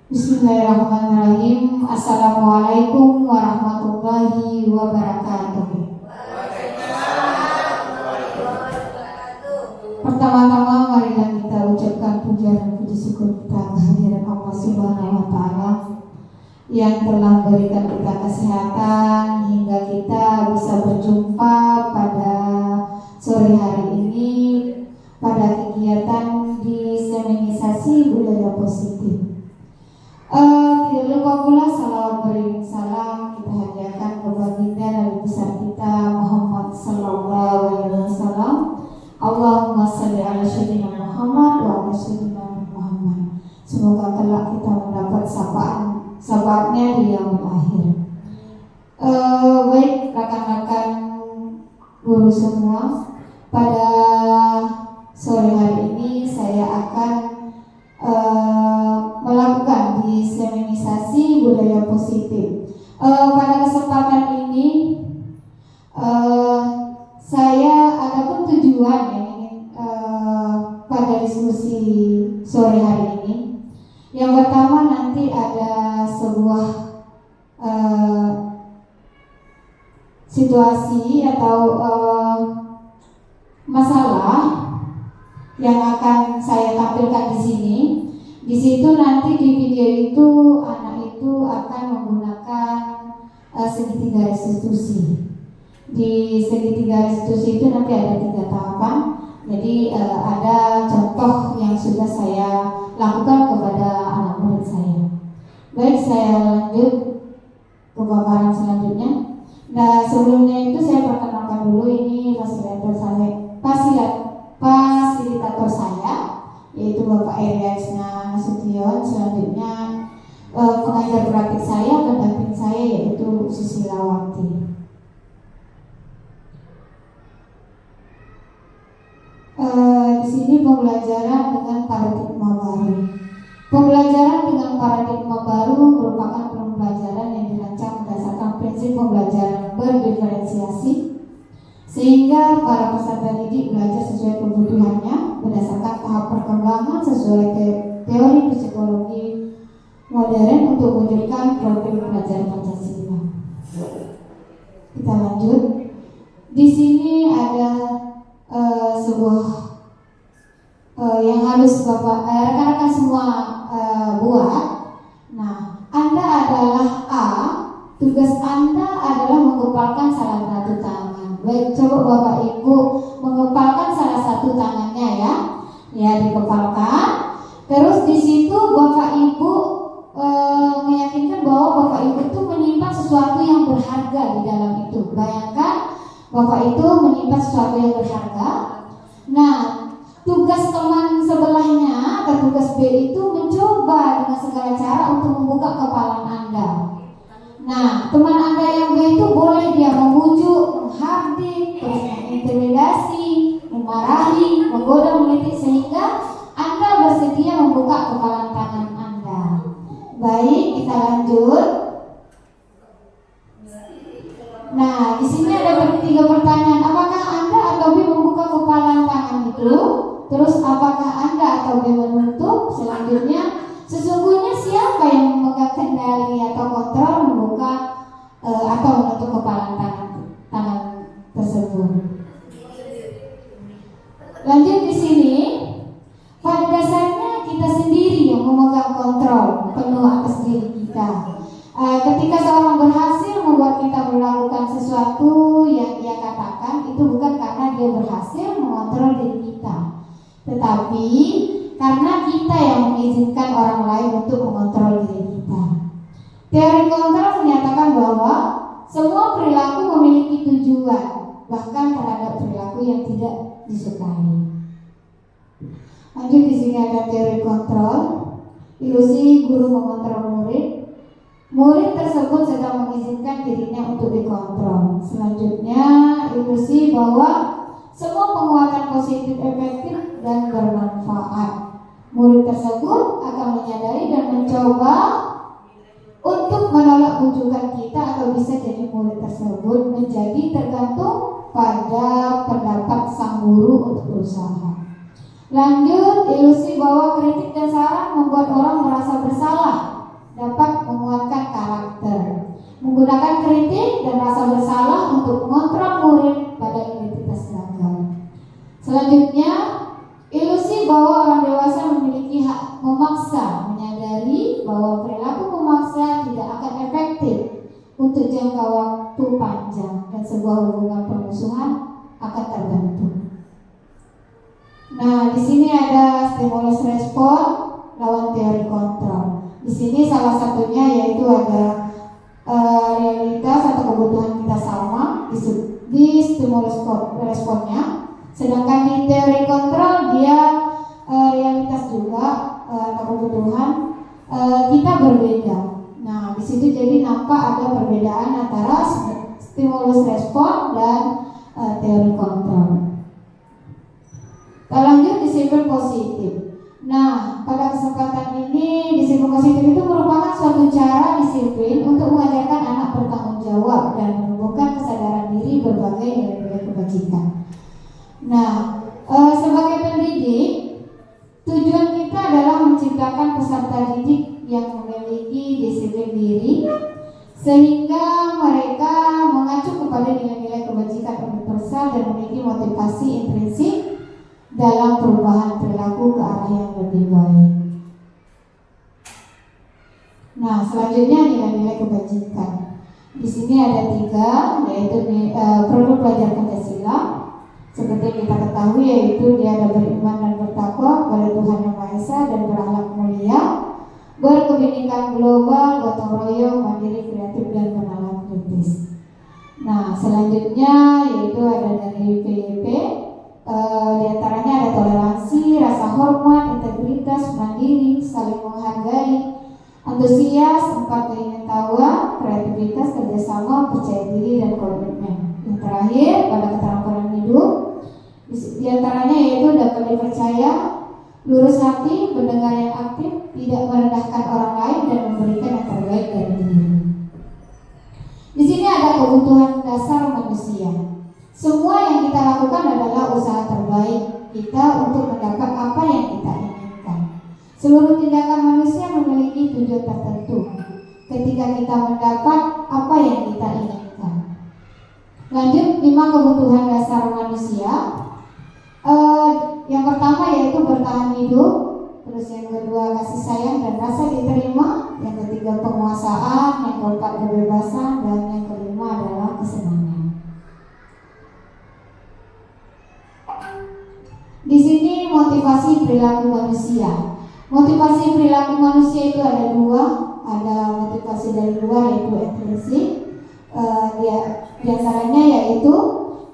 Bismillahirrahmanirrahim. Assalamualaikum warahmatullahi wabarakatuh. Pertama-tama marilah kita ucapkan puja dan puji syukur kita kehadiran Allah Subhanahu wa Ta'ala yang telah memberikan kita kesehatan hingga kita bisa berjumpa pada sore hari ini pada kegiatan di seminisasi budaya positif. Tidak lupa pula salawat beriring salam kita hadiahkan ke baginda Nabi besar kita Muhammad sallallahu alaihi wasallam. Allahumma shalli ala sayyidina Muhammad wa ala sayyidina Muhammad. Semoga kelak kita mendapat syafaatnya di yaumul akhir. Baik rekan-rekan guru semua, pada sore hari ini saya akan melakukan di seminisasi budaya positif. Pada kesempatan ini saya ada tujuan yang ingin pada diskusi sore hari ini. Yang pertama, nanti ada sebuah situasi atau masalah yang akan saya tampilkan di sini. Di situ nanti di video itu anak itu akan menggunakan segitiga restitusi. Di segitiga restitusi itu nanti ada 3 tahapan. Jadi ada contoh yang sudah saya lakukan kepada anak murid saya. Baik, saya lanjut ke paparan selanjutnya. Nah, sebelumnya itu saya perkenalkan dulu, ini fasilitator saya, yaitu Bapak Eriasna Nasution. Selanjutnya pengajar praktik saya, pendamping saya, yaitu Susilawati. Di sini pembelajaran dengan paradigma baru. Pembelajaran dengan paradigma baru merupakan pembelajaran yang dirancang berdasarkan prinsip pembelajaran berdiferensiasi, sehingga para peserta didik belajar sesuai kebutuhannya berdasarkan tahap perkembangan sesuai teori psikologi modern untuk mewujudkan profil pelajar Pancasila. Kita lanjut. Di sini ada sebuah yang harus Bapak rekan-rekan semua buat. Nah, Anda adalah A, tugas Anda adalah menggepalkan salah satu tangan. Baik, coba Bapak Ibu menggepalkan salah satu tangannya ya. Ya, digepalkan. Terus di situ Bapak Ibu meyakinkan bahwa Bapak Ibu itu menyimpan sesuatu yang berharga di dalam itu. Bayangkan Bapak itu menyimpan sesuatu yang berharga. Nah, tugas teman sebelahnya atau tugas B itu mencoba dengan segala cara untuk membuka kepalan Anda. Nah, teman Anda yang B itu boleh dia memujuk, menghardik, terus mengintimidasi, memarahi, menggoda, mengkritik, sehingga Anda bersedia membuka kepalan tangan Anda. Baik, kita lanjut. Nah, di sini ada 3 pertanyaan. Apakah Anda atau B membuka kepalan tangan itu? Terus apakah Anda atau B menutup? Selanjutnya, sesungguhnya siapa yang memegang kendali atau kontrol membuka atau menutup kepalan tangan tersebut? Lanjut di sini, pada dasarnya kita sendiri yang memegang kontrol penuh atas diri kita. Ketika seorang berhasil membuat kita melakukan sesuatu yang dia katakan, itu bukan karena dia berhasil mengontrol diri kita, tetapi karena kita yang mengizinkan orang lain untuk mengontrol diri kita. Teori kontrol menyatakan bahwa semua perilaku memiliki tujuan, bahkan terhadap perilaku yang tidak disukai. Lanjut, di sini ada teori kontrol. Ilusi guru mengontrol murid. Murid tersebut sedang mengizinkan dirinya untuk dikontrol. Selanjutnya, ilusi bahwa semua penguatan positif efektif dan bermanfaat. Murid tersebut akan menyadari dan mencoba untuk menolak bujukan kita, atau bisa jadi murid tersebut menjadi tergantung pada pendapat sang guru untuk berusaha. Lanjut, ilusi bahwa kritik dan saran membuat orang merasa bersalah, dapat menguatkan karakter. Menggunakan kritik dan rasa bersalah untuk mengontrol murid pada identitas gagal. Selanjutnya, ilusi bahwa orang dewasa memiliki hak memaksa, menyadari bahwa perilaku memaksa tidak akan efektif untuk jangka waktu panjang dan sebuah hubungan permusuhan akan terbentuk. Nah, di sini ada stimulus respon lawan teori kontrol. Di sini salah satunya yaitu ada realitas atau kebutuhan kita sama di stimulus responnya, sedangkan di teori kontrol dia realitas juga atau kebutuhan kita berbeda. Nah, di situ jadi nampak ada perbedaan antara stimulus respon dan teori kontrol. Kita lanjut disiplin positif. Nah, pada kesempatan ini disiplin positif itu merupakan suatu cara disiplin untuk mengajarkan anak bertanggung jawab dan menumbuhkan kesadaran diri berbagai nilai-nilai kebajikan. Nah, sebagai pendidik, tujuan kita adalah menciptakan peserta didik yang memiliki disiplin diri sehingga mereka mengacu kepada nilai-nilai kebajikan universal dan memiliki motivasi intrinsik dalam perubahan perilaku ke arah yang lebih baik. Nah, selanjutnya nilai-nilai kebajikan. Di sini ada 3, yaitu produk pelajar Pancasila. Seperti yang kita ketahui, yaitu dia ada beriman dan bertakwa kepada Tuhan Yang Maha Esa dan berakhlak mulia, berkebinekaan global, gotong royong, mandiri, kreatif dan bernalar kritis. Nah, selanjutnya yaitu ada dari PYP. Di antaranya ada toleransi, rasa hormat, integritas, mandiri, saling menghargai, antusias, 4 keingintahuan, kreativitas, kerjasama, percaya diri dan komitmen. Yang terakhir pada keterampilan hidup, di antaranya yaitu dapat dipercaya, lurus hati, pendengar yang aktif, tidak merendahkan orang lain dan memberikan yang terbaik dari diri. Di sini ada kebutuhan dasar manusia. Semua yang kita lakukan adalah usaha terbaik kita untuk mendapat apa yang kita inginkan. Seluruh tindakan manusia memiliki tujuan tertentu ketika kita mendapat apa yang kita inginkan. Lanjut, 5 kebutuhan dasar manusia. Yang pertama yaitu bertahan hidup. Terus yang kedua kasih sayang dan rasa diterima. Yang ketiga penguasaan. Yang keempat kebebasan. Dan yang kelima adalah kesenangan. Di sini motivasi perilaku manusia. Motivasi perilaku manusia itu ada 2. Ada motivasi dari luar yaitu intrinsik. Di antaranya yaitu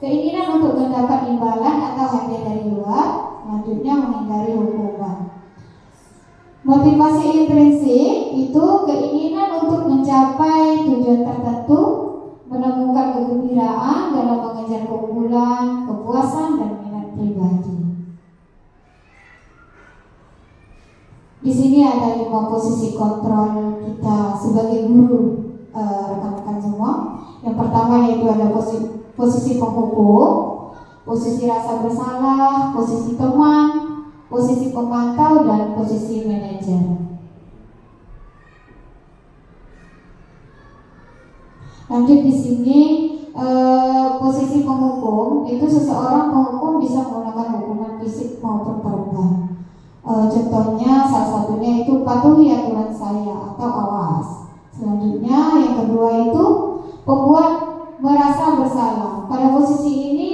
keinginan untuk mendapat imbalan atau hadiah dari luar. Selanjutnya menghindari hukuman. Motivasi intrinsik itu keinginan untuk mencapai tujuan tertentu, menemukan kegembiraan dalam mengejar keunggulan, kepuasan dan minat pribadi. Di sini ada 5 posisi kontrol kita sebagai guru, rekan-rekan semua. Yang pertama yaitu ada posisi penghukum, posisi rasa bersalah, posisi teman, posisi pemantau dan posisi manajer. Lanjut di sini posisi penghukum itu seseorang penghukum bisa menggunakan hukuman fisik maupun verbal. Contohnya salah satunya itu patuhi aturan saya atau awas. Selanjutnya yang kedua itu pembuat merasa bersalah. Pada posisi ini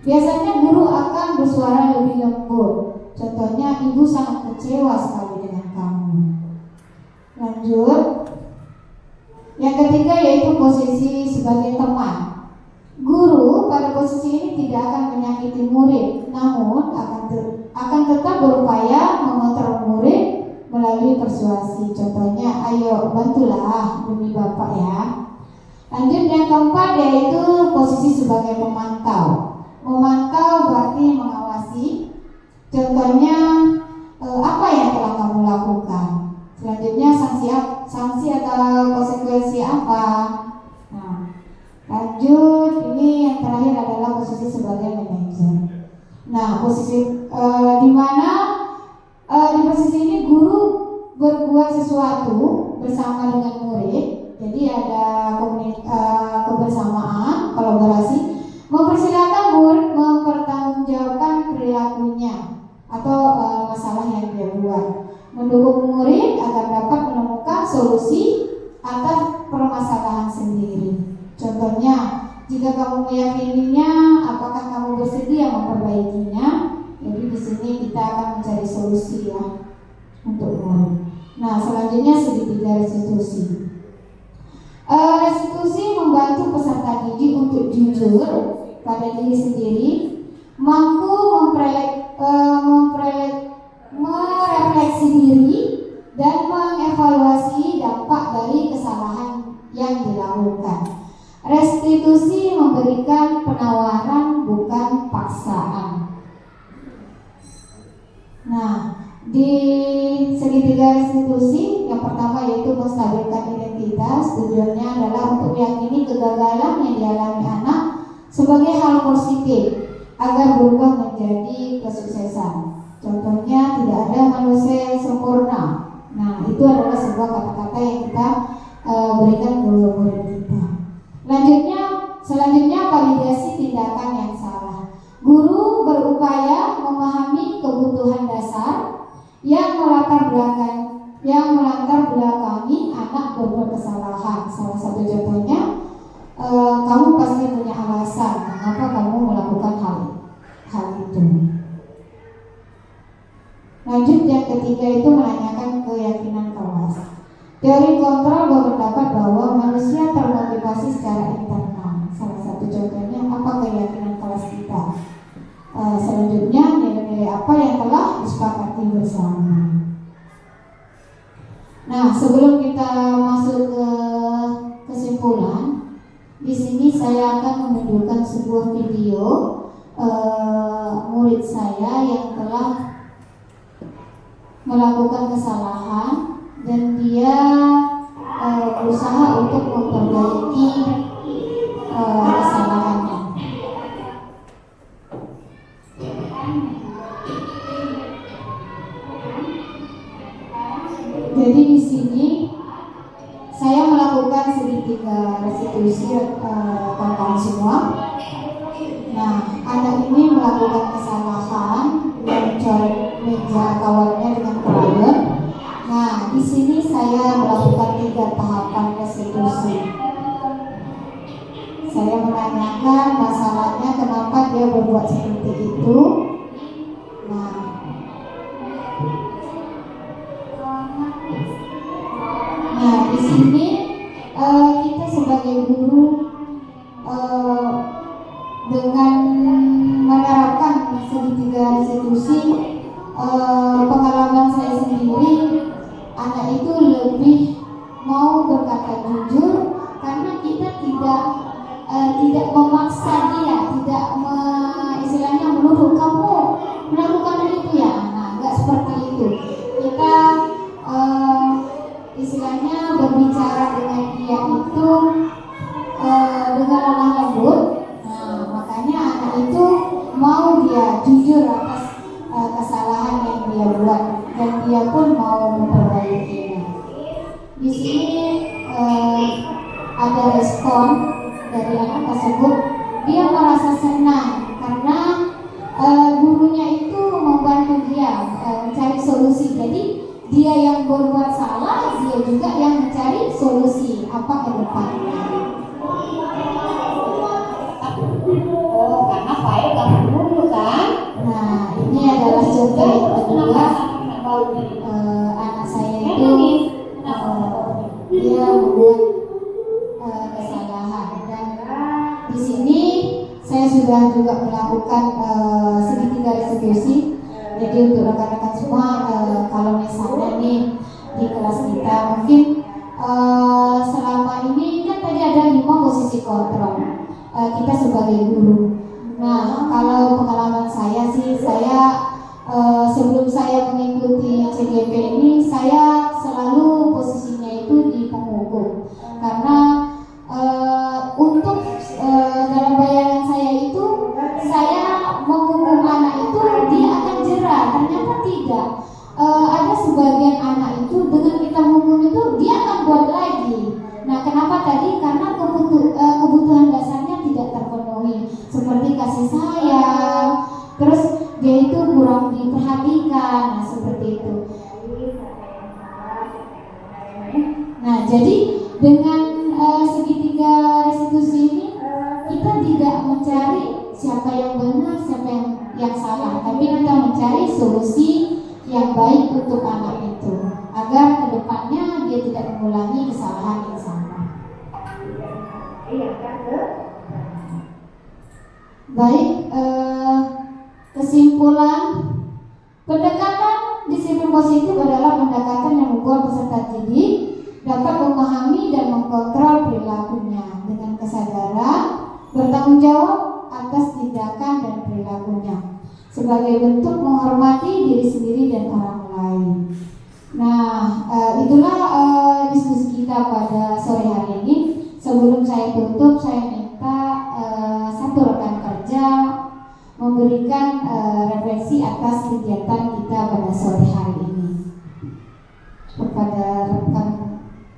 biasanya guru akan bersuara lebih lembut. Contohnya ibu sangat kecewa sekali dengan kamu. Lanjut. Yang ketiga yaitu posisi sebagai teman. Guru pada posisi ini tidak akan menyakiti murid, namun akan tetap berupaya mengontrol murid melalui persuasi. Contohnya, ayo bantulah demi bapak ya. Lanjut yang keempat yaitu posisi sebagai pemantau. Memantau berarti mengawasi. Contohnya, apa yang telah kamu lakukan? Selanjutnya sanksi atau konsekuensi apa? Nah, lanjut, ini yang terakhir adalah posisi sebagai manajer. Nah, posisi di mana di posisi ini guru berbuat sesuatu bersama dengan murid. Jadi ada kebersamaan, kolaborasi, mempersilakan murid mempertanggungjawabkan perilakunya atau masalah yang dia buat, mendukung murid agar dapat menemukan solusi atas permasalahan sendiri. Contohnya, jika kamu meyakininya, apakah kamu bersedia memperbaikinya? Jadi di sini kita akan mencari solusi ya untuk murid. Nah, selanjutnya segitiga restitusi. Restitusi membantu peserta didik untuk jujur pada diri sendiri, mampu merefleksi diri dan mengevaluasi dampak dari kesalahan yang dilakukan. Restitusi memberikan penawaran bukan paksaan. Nah, di segitiga restitusi yang pertama yaitu menstabilkan identitas. Tujuannya adalah untuk meyakini kegagalan yang dialami anak sebagai hal positif agar berubah menjadi kesuksesan. Contohnya, tidak ada manusia yang sempurna. Nah, itu adalah sebuah kata-kata yang kita berikan ke murid kita. Selanjutnya validasi tindakan yang salah. Guru berupaya memahami kebutuhan dasar yang melatar belakangi anak berbuat kesalahan. Salah satu contohnya, kamu pasti punya alasan mengapa kamu melakukan hal itu. Lanjut, yang ketiga itu menanyakan keyakinan kelas. Teori kontrol berpendapat bahwa manusia termotivasi secara internal. Salah satu contohnya, apa keyakinan kelas kita. Selanjutnya, nilai-nilai apa yang telah disepakati bersama. Nah, sebelum kita masuk ke kesimpulan, di sini saya akan menunjukkan sebuah video murid saya yang telah melakukan kesalahan dan dia berusaha untuk memperbaiki kesalahannya. Jadi di sini saya melakukan segitiga restitusi kawan-kawan semua. Nah, anak ini melakukan kesalahan dan mencoret meja kawannya dengan krayon. Nah, di sini saya melakukan 3 tahapan restitusi. Saya menanyakan masalahnya, kenapa dia berbuat seperti itu. Nah, di sini kita sebagai guru dengan menerapkan segitiga restitusi, pengalaman saya sendiri, anak itu lebih mau berkata jujur karena kita tidak memaksa dia, tidak istilahnya menuduh kamu melakukan itu ya. Nah, enggak seperti itu. Kita istilahnya berbicara dengan dia itu dengan lemah lembut. Nah, makanya anak itu mau dia jujur atas kesalahan yang dia buat dan dia pun mau memperbaikinya. Di sini ada respon dari anak tersebut. Dia merasa senang karena gurunya itu membantu dia mencari solusi. Jadi dia yang berbuat salah, dia juga yang mencari solusi apa ke depannya. Oh, karena file gak dulu kan? Nah, ini adalah contoh yang kedua. Anak saya itu dia membuat kesalahan, dan di sini saya sudah juga melakukan segitiga restitusi. Jadi untuk rekan-rekan semua, kalau misalnya nih di kelas kita mungkin selama ini kan tadi ada 5 posisi kontrol kita sebagai guru. Nah, kalau pengalaman saya sih, sebelum saya mengikuti CGP ini, saya selalu posisinya itu di penghukum karena untuk dalam bayangan saya itu, saya menghukum anak itu dia akan jerah. tidak. Ada sebagian anak itu dengan kita hukum itu dia akan buat lagi. Nah, kenapa tadi? Karena kebutuhan dasarnya tidak terpenuhi, seperti kasih sayang, terus dia itu kurang diperhatikan, nah seperti itu. Nah, jadi dengan segitiga restitusi ini kita tidak mencari siapa yang benar, siapa yang salah, tapi kita mencari solusi yang baik untuk anak itu agar kedepannya dia tidak mengulangi kesalahan yang sama. Baik, kesimpulan, pendekatan disiplin positif adalah pendekatan yang membuat peserta didik dapat memahami dan mengkontrol perilakunya dengan kesadaran, bertanggung jawab atas tindakan dan perilakunya sebagai bentuk menghormati diri sendiri dan orang lain. Nah, itulah diskusi kita pada sore hari ini. Sebelum saya tutup, saya minta satu rekan kerja memberikan refleksi atas kegiatan kita pada sore hari ini. Kepada rekan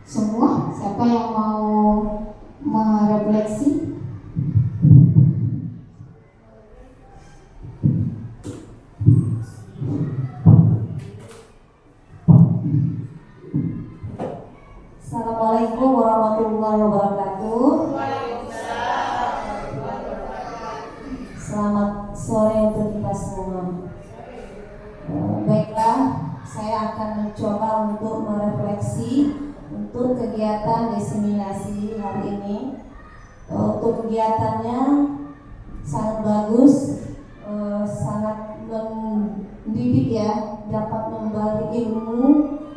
semua, siapa yang mau merefleksi? Assalamualaikum warahmatullahi wabarakatuh. Selamat sore untuk kita semua. Baiklah, saya akan mencoba untuk merefleksi untuk kegiatan diseminasi hari ini. Untuk kegiatannya sangat bagus, sangat mendidik ya, dapat memberi ilmu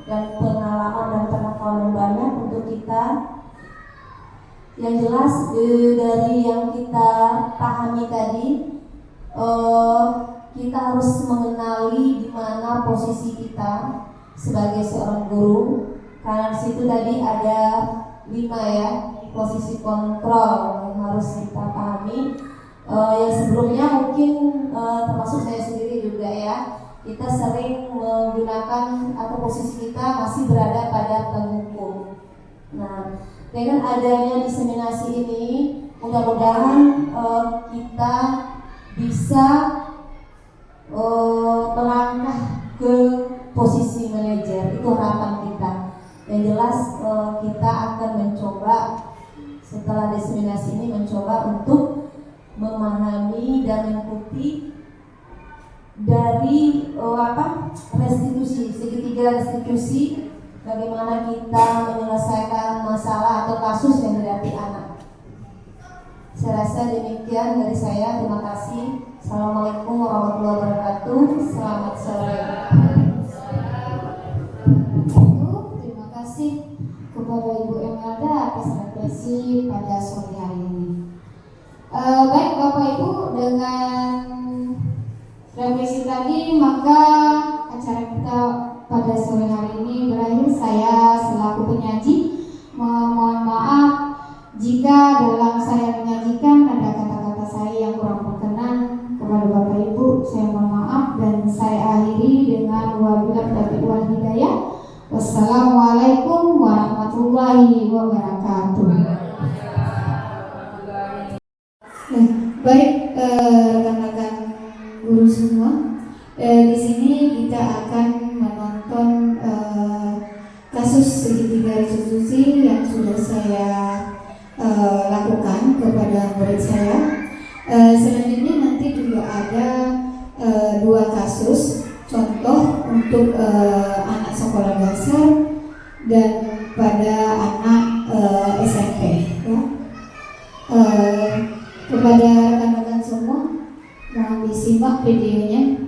dan pengalaman dan pengetahuan banyak untuk kita. Yang jelas dari yang kita pahami tadi, kita harus mengenali di mana posisi kita sebagai seorang guru. Karena di situ tadi ada 5 ya, posisi kontrol yang harus kita pahami. Yang sebelumnya mungkin termasuk saya sendiri juga ya, kita sering menggunakan atau posisi kita masih berada pada penghukum. Nah, dengan adanya diseminasi ini, mudah-mudahan kita bisa melangkah ke posisi manajer. Itu harapan kita. Yang jelas kita akan mencoba setelah diseminasi ini mencoba untuk memahami dan mengikuti dari restitusi, segitiga restitusi, bagaimana kita menyelesaikan masalah atau kasus yang dihadapi anak. Saya rasa demikian dari saya. Terima kasih. Assalamualaikum warahmatullahi wabarakatuh. Selamat sore. Terima kasih kepada Ibu Emelda atas refleksi pada sore hari ini. Baik Bapak Ibu, dengan refleksi tadi maka acara kita pada sore hari ini berakhir. Saya selaku penyaji mohon maaf jika dalam saya menyajikan ada kata-kata saya yang kurang berkenan kepada Bapak Ibu. Saya mohon maaf dan saya akhiri dengan wabillahi taufiq wal hidayah. Wassalamualaikum warahmatullahi wabarakatuh. Baik rekan-rekan guru semua, di sini kita akan menonton kasus segitiga restitusi yang sudah saya lakukan kepada murid saya. Selanjutnya nanti juga ada 2 kasus contoh untuk anak sekolah dasar dan pada anak SMP ya. Kepada rekan-rekan semua, mohon disimak videonya.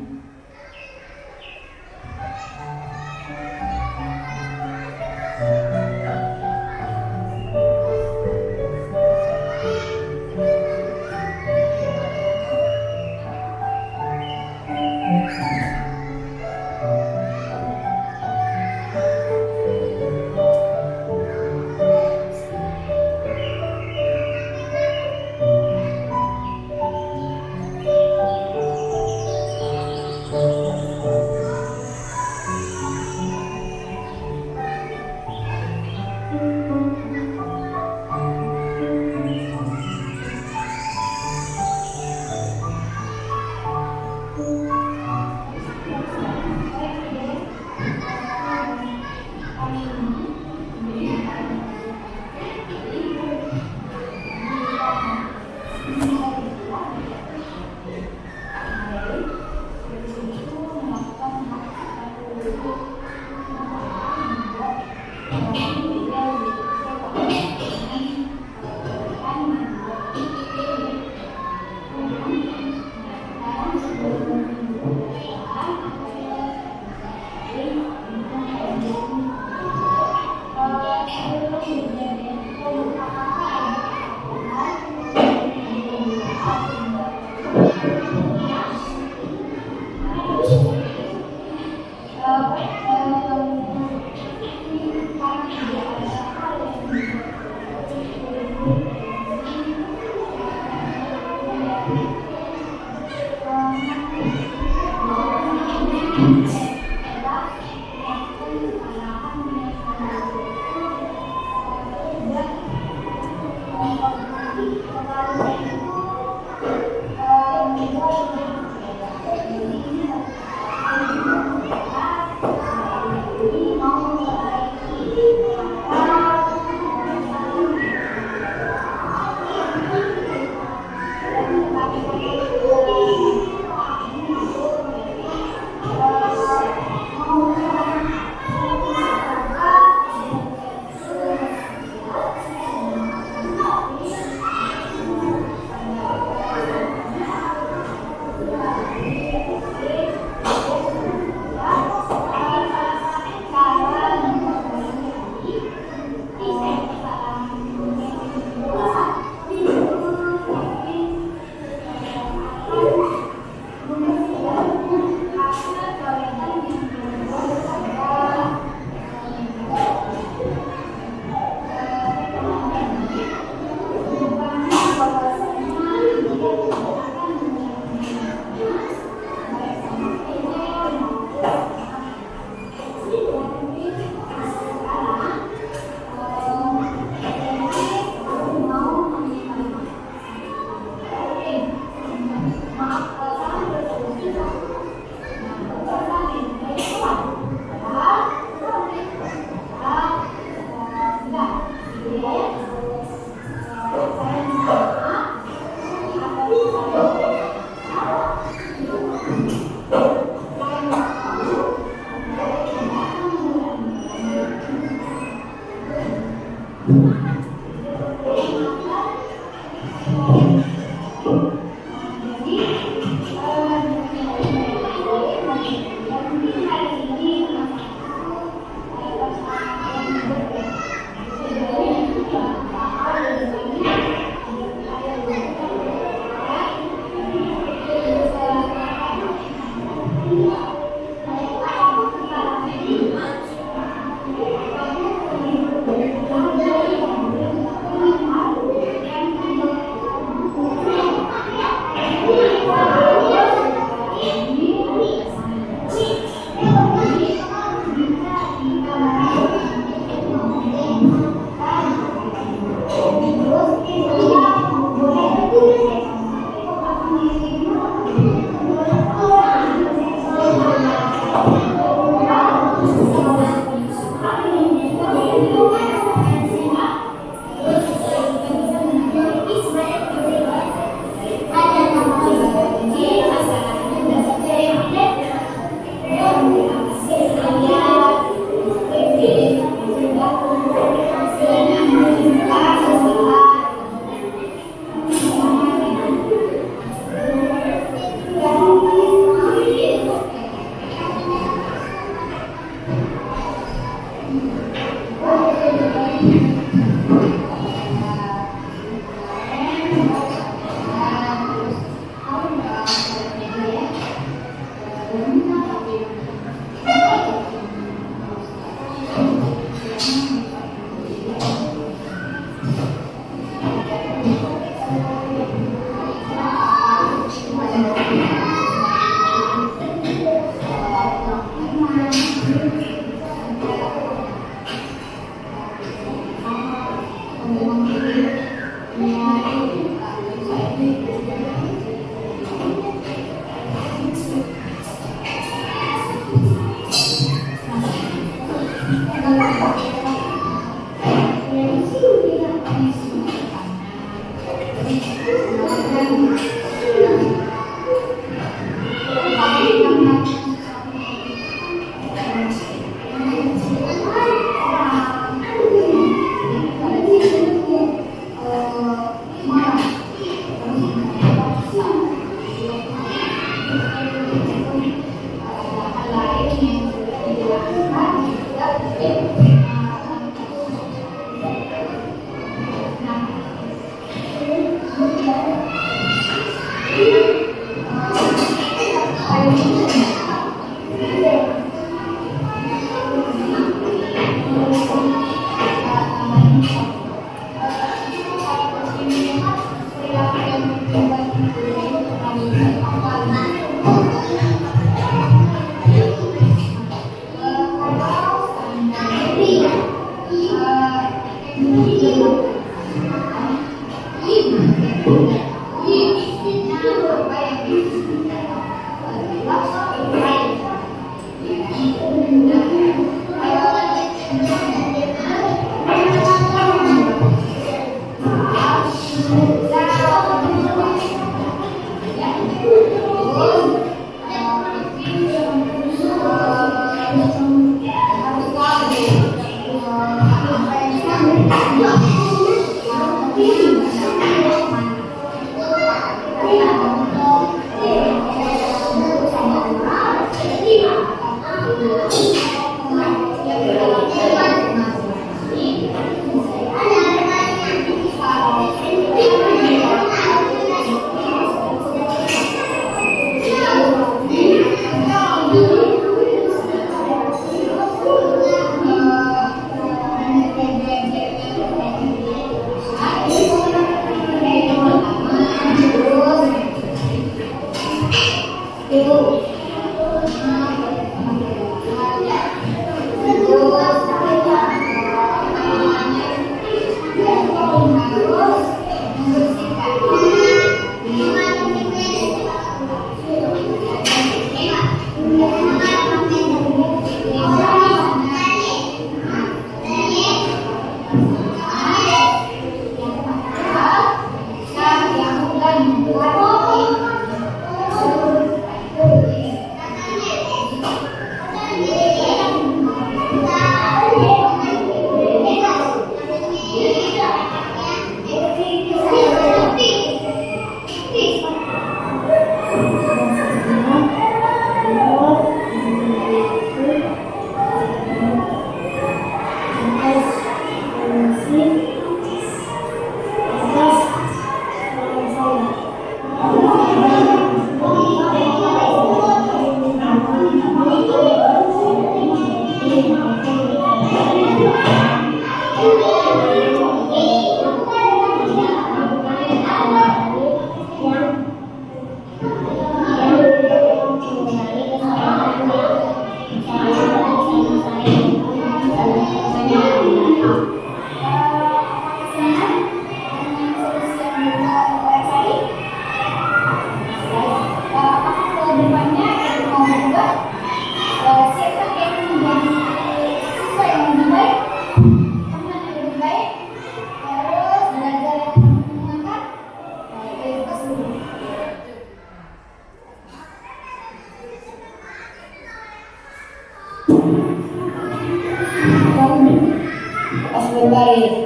Pas berbaring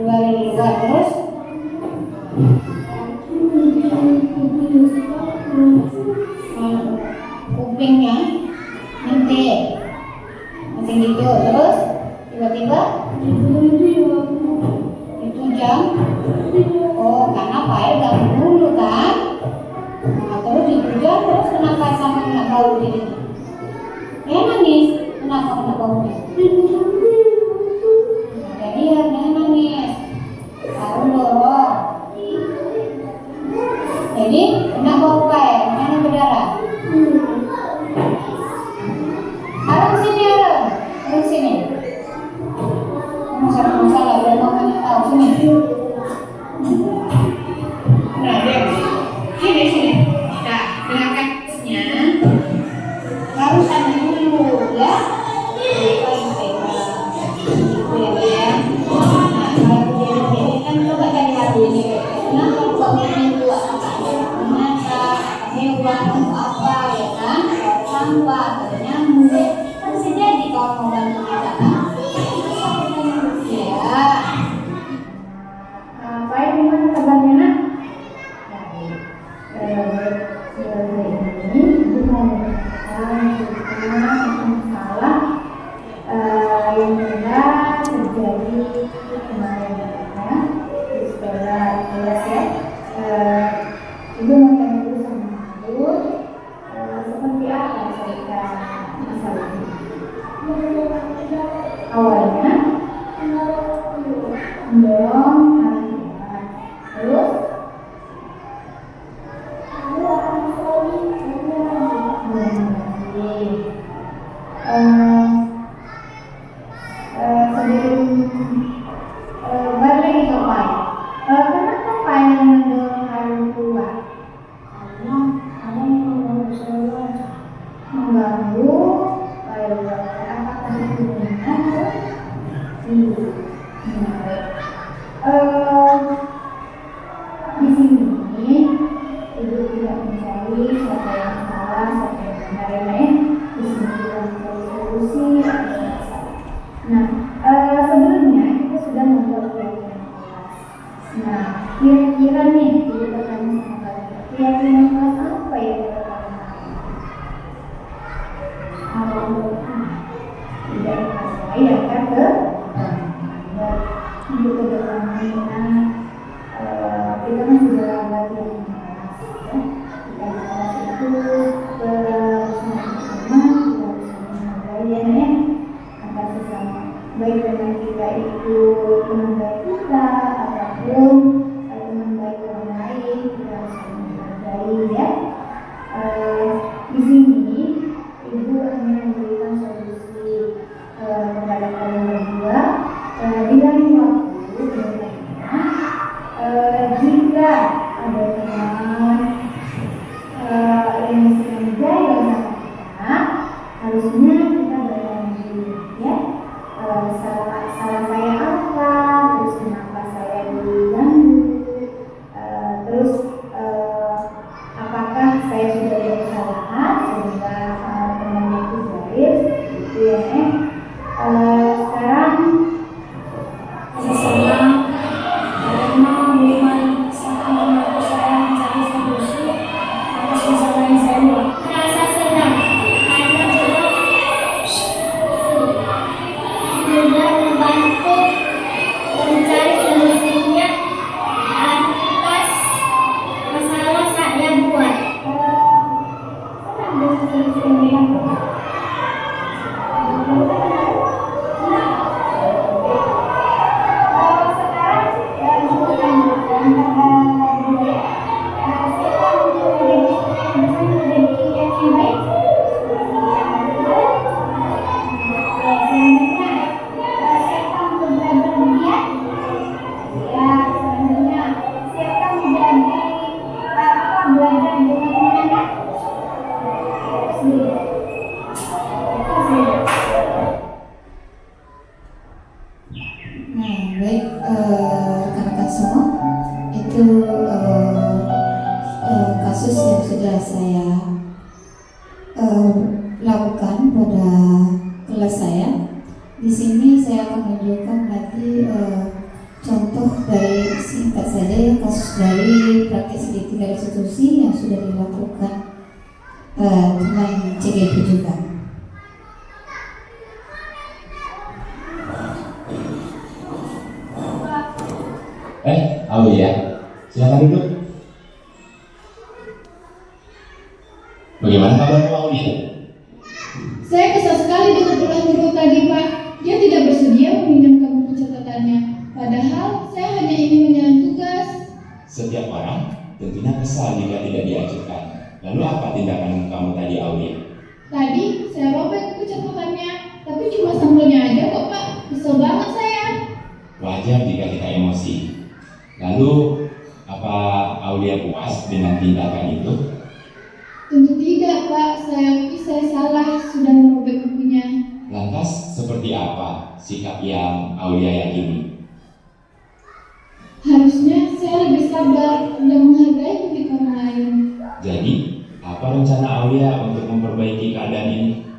di luar terus kupingnya nanti gitu terus tiba-tiba itu jam karena Pak udah dulu kan. Nah, terus ditujuan terus kenapa sampai kena bau jadi nangis kenapa kena baunya jadi ya nangis baru dorong jadi kena bau Pak mana berdarah harus sini masalah biar mamanya tahu sini. Nah deh sini nah dengan kakinya harus ada dulu ya kan coba cari lagu ini kenapa baunya dua mata hewan apa ya kan sampah atau nyamuk kan bisa jadi kalau mau bantu kita kan ya apa ini gimana kabarnya nak ini ibu mau masalah yang pernah terjadi kemarin ya di sekolah kelas ya ibu mau tanya dulu sama ibu seperti apa cerita masalah ini awalnya mendorong terus balik ke Pai. Kenapa Pai mendorong Harun keluar? Karena ada yang mengganggu Pai. Apakah itu benar? Di sini ibu tidak mencari siapa yang salah, siapa yang benar ya. Di sini kita mencari solusi atau masalah. Nah, sebelumnya kita sudah membuat keyakinan kelas. Nah, kira-kira nih ibu bertanya sama kalian, keyakinan kelas apa yang kita kalau tidak dipakai akan ke untuk ke depannya kita kan juga latihan keras ya. Kita keras itu bersama-sama kita harus menghargai ya antar sesama, baik dengan kita itu teman baik kita ataupun teman baik orang lain, kita harus menghargai ya. Di sini ibu hanya memberikan solusi kepada kalian berdua di dalam waktu jika ada teman yang sedang jaga sama kita, harusnya kita berbagi ya. Salah saya apa, terus kenapa saya diganggu, terus apakah saya sudah ada kesalahan sehingga temannya itu jahil gitu ya. Sekarang sama karena memang sangat membantu saya mencari solusi atas masalah yang saya buat. Rasa senang karena juga membantu mencari solusinya atas masalah saya buat. Senang dengan solusi yang buat. Nah, baik rekan-rekan semua, itu kasus yang sudah saya lakukan pada kelas saya. Di sini saya akan menunjukkan nanti contoh dari singkat saja ya, kasus dari praktik segitiga restitusi yang sudah dilakukan teman CGP juga. Ya, silakan duduk. Bagaimana kabarmu Aulia? Saya kesal sekali dengan ulah guru tadi, Pak. Dia tidak bersedia meminjamkan buku catatannya. Padahal saya hanya ingin menjalankan tugas. Setiap orang tentunya kesal jika tidak diajukan. Lalu apa tindakan kamu tadi Aulia? Tadi saya robek buku catatannya, tapi cuma sampelnya aja kok, Pak. Kesel banget saya. Wajar jika kita emosi. Lalu, apa Aulia puas dengan tindakan itu? Tentu tidak, Pak. Saya akui saya salah sudah merobek bukunya. Lantas, seperti apa sikap yang Aulia yakini? Harusnya saya lebih sabar dan menghargai milik orang lain. Jadi, apa rencana Aulia untuk memperbaiki keadaan ini?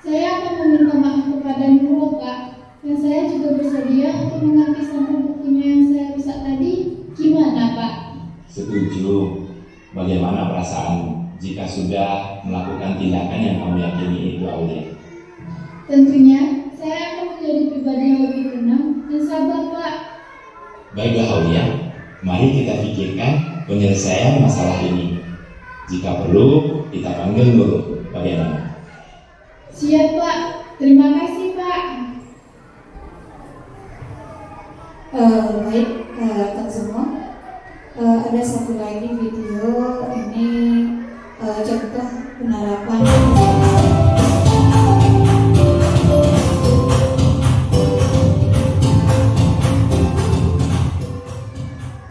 Saya akan meminta maaf kepada Nurul, Pak. Dan saya juga bersedia untuk mengganti sampul bukunya yang saya rusak tadi. Gimana, Pak? Setuju. Bagaimana perasaan jika sudah melakukan tindakan yang kamu yakini itu Aulia? Tentunya saya akan menjadi pribadi yang lebih tenang dan sabar, Pak. Baiklah Aulia, mari kita pikirkan penyelesaian masalah ini. Jika perlu, kita panggil Nurul. Bagaimana? Siap, Pak. Terima kasih, Pak. Baik, rekan semua, ada satu lagi video ini contoh penerapan.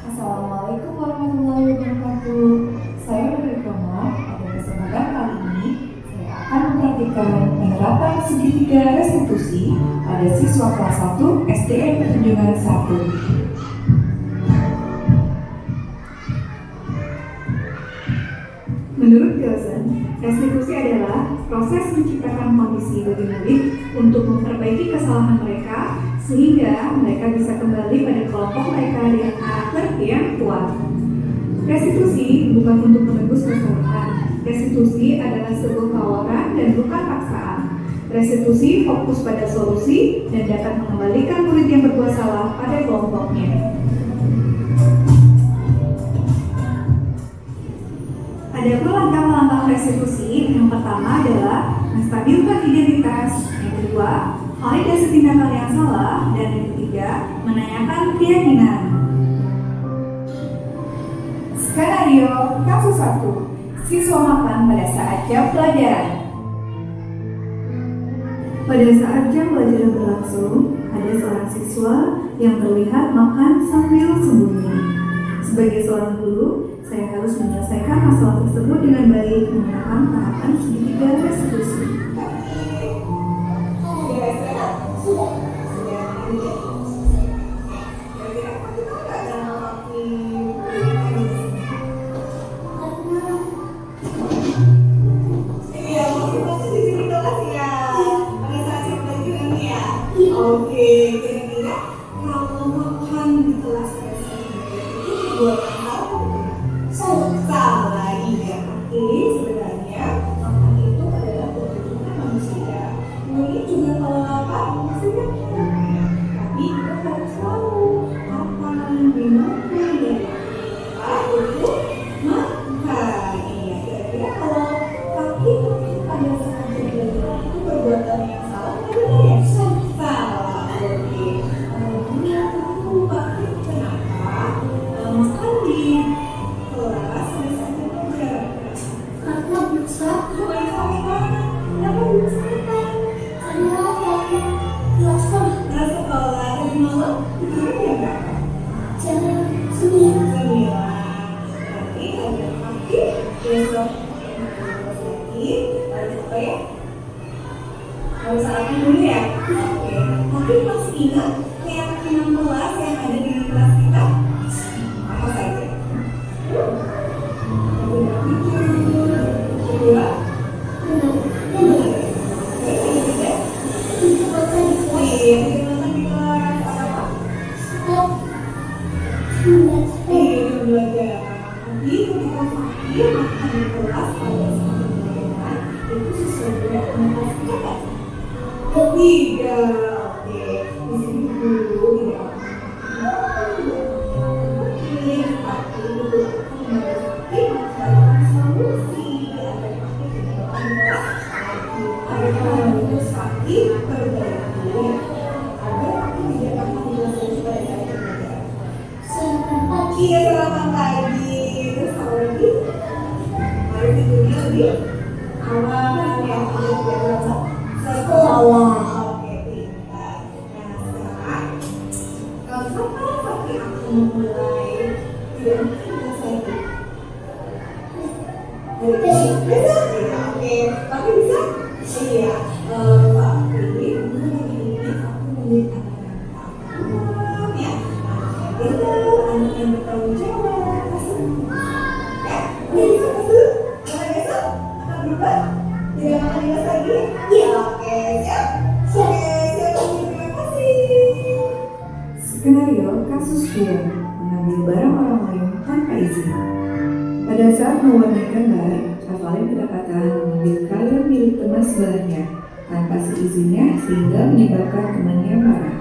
Assalamualaikum warahmatullahi wabarakatuh. Saya Nurul Koma. Pada kesempatan kali ini saya akan mempraktikkan penerapan segitiga restitusi pada siswa kelas 1 SDN Tunjungan 1. Menurut Gilson, restitusi adalah proses menciptakan kondisi bagi murid untuk memperbaiki kesalahan mereka sehingga mereka bisa kembali pada kelompok mereka dengan karakter yang kuat. Restitusi bukan untuk menebus kesalahan. Restitusi adalah sebuah tawaran dan bukan paksaan. Restitusi fokus pada solusi dan dapat mengembalikan murid yang berbuat salah pada kelompoknya. Adapun langkah-langkah restitusi, yang pertama adalah menstabilkan identitas, yang kedua, validasi tindakan yang salah, dan yang ketiga, menanyakan keyakinan. Skenario kasus 1, siswa makan pada saat jam pelajaran. Pada saat jam pelajaran berlangsung, ada seorang siswa yang terlihat makan sambil sembunyi. Sebagai seorang guru, saya harus menyelesaikan masalah tersebut dengan baik menggunakan tahapan segitiga restitusi. Oke, kira-kira kalau makan di kelas itu buat apa? Salah, iya. Oke, sebenarnya makan itu adalah kebutuhan manusia. Ini juga kalau lapar masih makan. Tapi kita harus tahu apa di mana ya. Itu makan. Iya, kira-kira kalau kaki pada saat belajar itu perbuatan yang salah, benar ya? Salah, oke. Kenapa makan di kelas biasanya belajar? Karena bisa. Kenapa bisa? Karena kelas sekolah dari malam tidurnya jam berapa? Jam 9. Berarti ada kaki besok lagi harus apa ya? Harus sarapan dulu ya. Oke. Tapi masih ingat keyakinan kelas yang ada di kelas kita? Apa saja? Kedua. Belajar. Tapi ketika fakir makan di kelas pada saat pembelajaran itu sesuai dengan kelas kita. Ketiga, oke, di sini dulu tidak. Pilih tapi itu tapi mencari solusi ada sakit perbaiki agar aku tidak akan menyelesaikan pada saat pembelajaran. Iya, selamat pagi. Terus apa lagi? Mari tidurnya lebih awal ya, tidak berasa sekolah. Oke, pintar. Nah, sekarang kapan Fakih akan memulai tidak tugas lagi? Bisa? Iya, oke. Fakih bisa? Iya. Fakih ini aku memiliki anak-anak ya. Anak yang bertanggung jawab, ya, bisa masuk. Mulai besok akan berubah. Tidak makan di kelas lagi? Iya. Oke, siap. Oke, siap. Terima kasih. Skenario kasus 2, mengambil barang orang lain tanpa izin. Pada saat mewarnai gambar, Evelyn kedapatan mengambil krayon milik teman sebelahnya tanpa seizinnya sehingga menyebabkan temannya marah.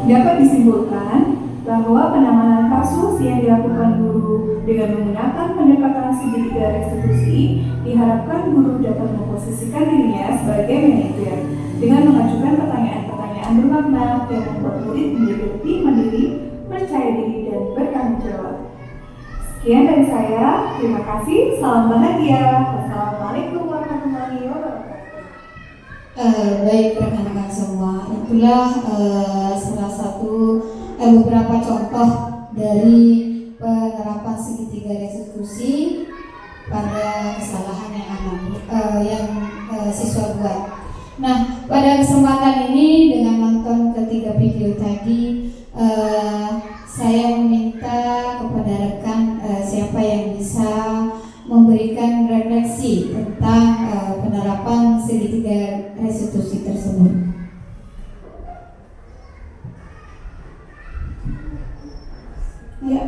Dapat disimpulkan bahwa penanganan kasus yang dilakukan guru dengan menggunakan pendekatan segitiga restitusi diharapkan guru dapat memposisikan dirinya sebagai manajer dengan mengajukan pertanyaan-pertanyaan bermakna yang membuat murid menjadi lebih mandiri, percaya diri, dan bertanggung jawab. Sekian dari saya, terima kasih, salam bahagia. Wassalamualaikum warahmatullahi wabarakatuh. Baik rekan-rekan semua, itulah salah satu beberapa contoh dari penerapan segitiga restitusi pada kesalahan yang siswa buat. Nah, pada kesempatan ini dengan nonton ketiga video tadi, saya meminta kepada rekan siapa yang bisa memberikan refleksi tentang penerapan segitiga restitusi tersebut. Ya,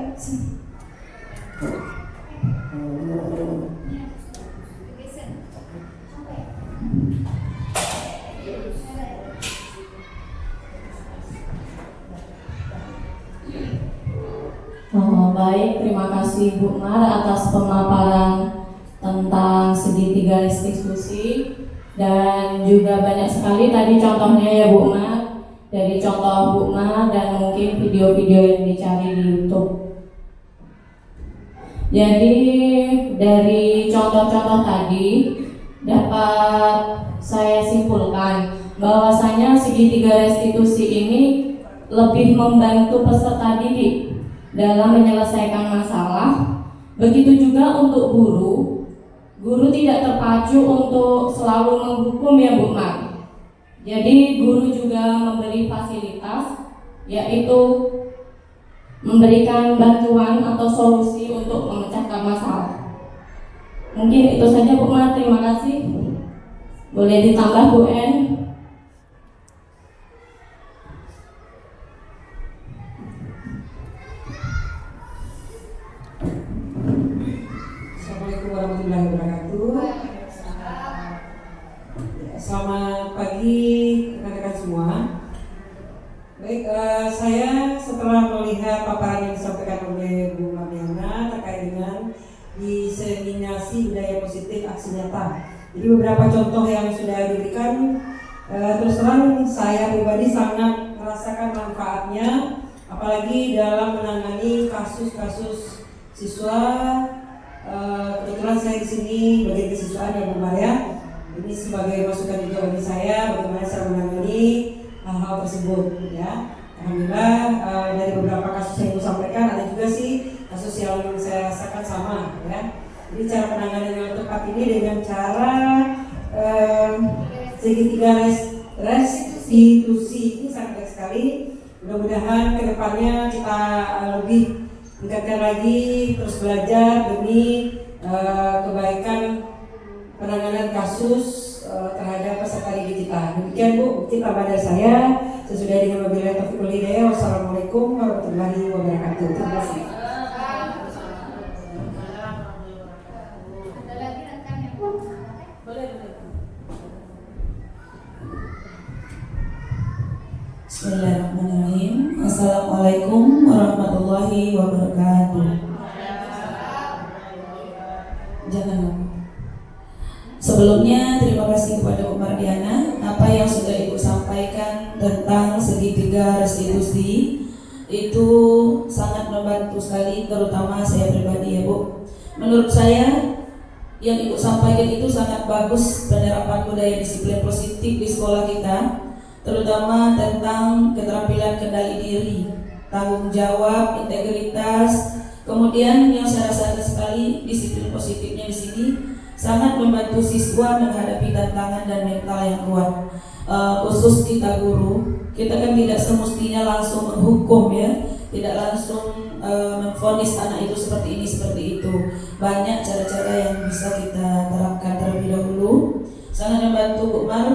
baik, terima kasih Bu Mar atas pemaparan tentang segitiga restitusi dan juga banyak sekali tadi contohnya ya Bu Mar, dari contoh Bu Mar dan mungkin video-video yang dicari di YouTube. Jadi dari contoh-contoh tadi dapat saya simpulkan bahwasanya segitiga restitusi ini lebih membantu peserta didik dalam menyelesaikan masalah. Begitu juga untuk guru. Guru tidak terpacu untuk selalu menghukum ya Bu Mar. Jadi guru juga memberi fasilitas, yaitu memberikan bantuan atau solusi untuk memecahkan masalah. Mungkin itu saja Bu Mar, terima kasih. Boleh ditambah Bu En? Assalamualaikum warahmatullahi wabarakatuh. Selamat pagi rekan-rekan semua. Baik, saya setelah melihat paparan yang disampaikan oleh Bu Marliana terkait dengan diseminasi budaya positif aksi nyata. Jadi beberapa contoh yang sudah diberikan, terus terang saya pribadi sangat merasakan manfaatnya, apalagi dalam menangani kasus-kasus siswa. Kebetulan saya di sini bagian kesiswaan ya Bu Mar ya. Ini sebagai masukan juga bagi saya bagaimana saya menangani hal-hal tersebut ya. Alhamdulillah dari beberapa kasus yang disampaikan ada juga sih kasus yang saya rasakan sama ya. Jadi cara penanganan yang tepat ini dengan cara segitiga restitusi ini sangat baik sekali. Mudah-mudahan kedepannya kita lebih tingkatkan lagi, terus belajar demi kebaikan penanganan kasus terhadap peserta didik kita. Demikian Bu, kita pada saya. Sesudah dengan wabillahi taufiq wal hidayah. Wassalamualaikum warahmatullahi wabarakatuh. Terima kasih. Bismillahirrahmanirrahim. Assalamualaikum warahmatullahi wabarakatuh. Jangan lupa. Sebelumnya terima kasih kepada Bu Mardiana. Apa yang sudah Ibu sampaikan tentang segitiga restitusi itu sangat membantu sekali, terutama saya pribadi ya Bu. Menurut saya yang Ibu sampaikan itu sangat bagus, penerapan budaya disiplin positif di sekolah kita, terutama tentang keterampilan kendali diri, tanggung jawab, integritas. Kemudian yang saya rasakan sekali disiplin positifnya di sini sangat membantu siswa menghadapi tantangan dan mental yang kuat. Khusus kita guru, kita kan tidak semestinya langsung menghukum ya, tidak langsung memvonis anak itu seperti ini seperti itu. Banyak cara-cara yang bisa kita terapkan terlebih dahulu. Sangat membantu Bu Mar.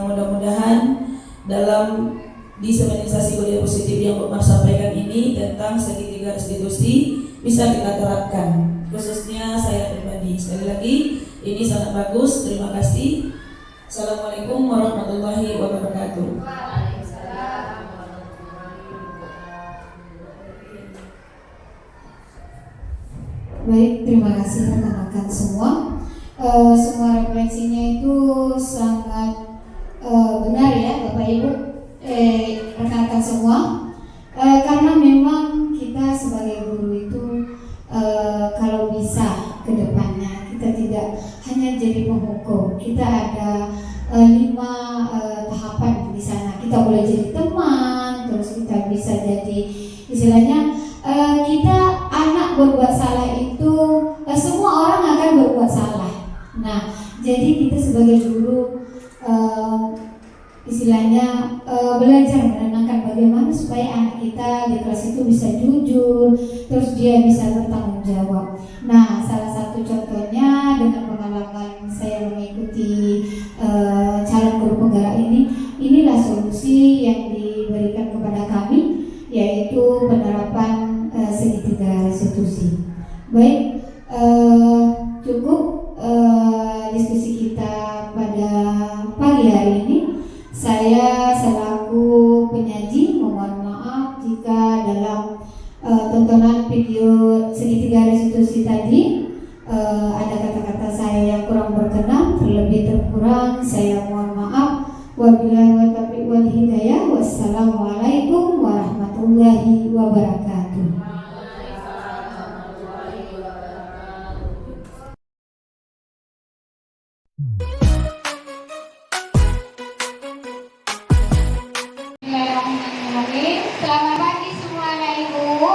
Mudah-mudahan dalam diseminisasi budaya positif yang Bu Mar sampaikan ini tentang segitiga restitusi bisa kita terapkan, khususnya saya pribadi. Sekali lagi ini sangat bagus, terima kasih. Assalamualaikum warahmatullahi wabarakatuh. Baik, terima kasih rekan-rekan semua. Semua refleksinya itu sangat benar ya Bapak Ibu, rekan-rekan semua. Karena memang kita sebagai guru itu kalau bisa ke depannya kita tidak hanya jadi penghukum, kita ada 5 tahapan di sana. Kita boleh jadi teman, terus kita bisa jadi istilahnya kita anak berbuat salah itu semua orang akan berbuat salah. Nah, jadi kita sebagai guru istilahnya belajar menenangkan bagaimana supaya anak kita di kelas itu bisa jujur, terus dia bisa bertanggung jawab. Nah, salah satu contohnya dengan pengalaman saya mengikuti calon guru penggerak ini, inilah solusi yang diberikan kepada kami, yaitu penerapan segitiga restitusi. Baik, cukup diskusi kita pada pagi hari ini. Saya selaku penyaji mohon maaf jika dalam tontonan video segitiga restitusi tadi ada kata-kata saya yang kurang berkenan, terlebih terkurang saya mohon maaf. Wabillahi taufiq wal hidayah. Wassalamualaikum warahmatullahi wabarakatuh. Selamat pagi semuanya Ibu.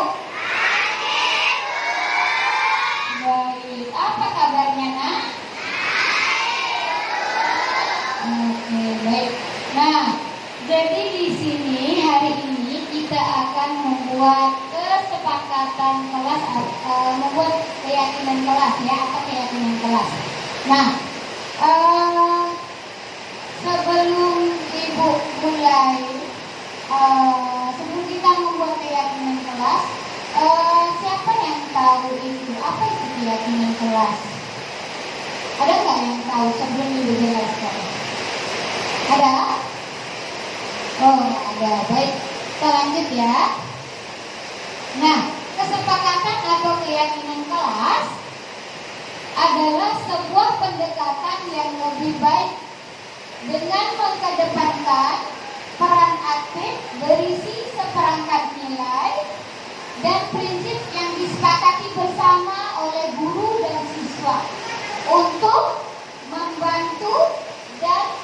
Baik, apa kabarnya nak? Oke, baik. Nah, jadi di sini hari ini kita akan membuat kesepakatan kelas, membuat keyakinan kelas ya, apa keyakinan kelas. Nah, sebelum Ibu mulai, sebelum kita membuat keyakinan kelas, siapa yang tahu itu apa itu keyakinan kelas? Ada nggak yang tahu sebelum Ibu jelaskan? Ada? Oh, ada. Baik, kita lanjut ya. Nah, kesepakatan atau keyakinan kelas adalah sebuah pendekatan yang lebih baik dengan mengedepankan peran aktif berisi seperangkat nilai dan prinsip yang disepakati bersama oleh guru dan siswa untuk membantu dan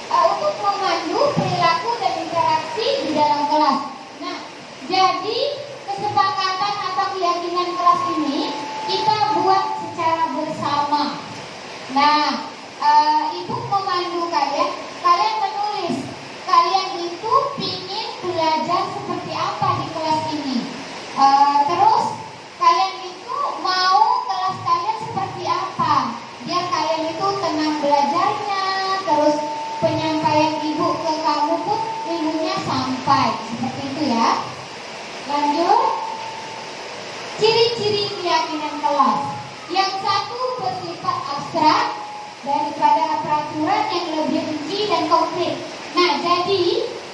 untuk memandu perilaku dan interaksi di dalam kelas. Nah, jadi kesepakatan atau keyakinan kelas ini kita buat secara bersama. Nah, Ibu memandu kalian menulis. Kalian itu pingin belajar seperti apa ciri-ciri keyakinan kelas. Yang satu bersifat abstrak daripada peraturan yang lebih rinci dan konkret. Nah, jadi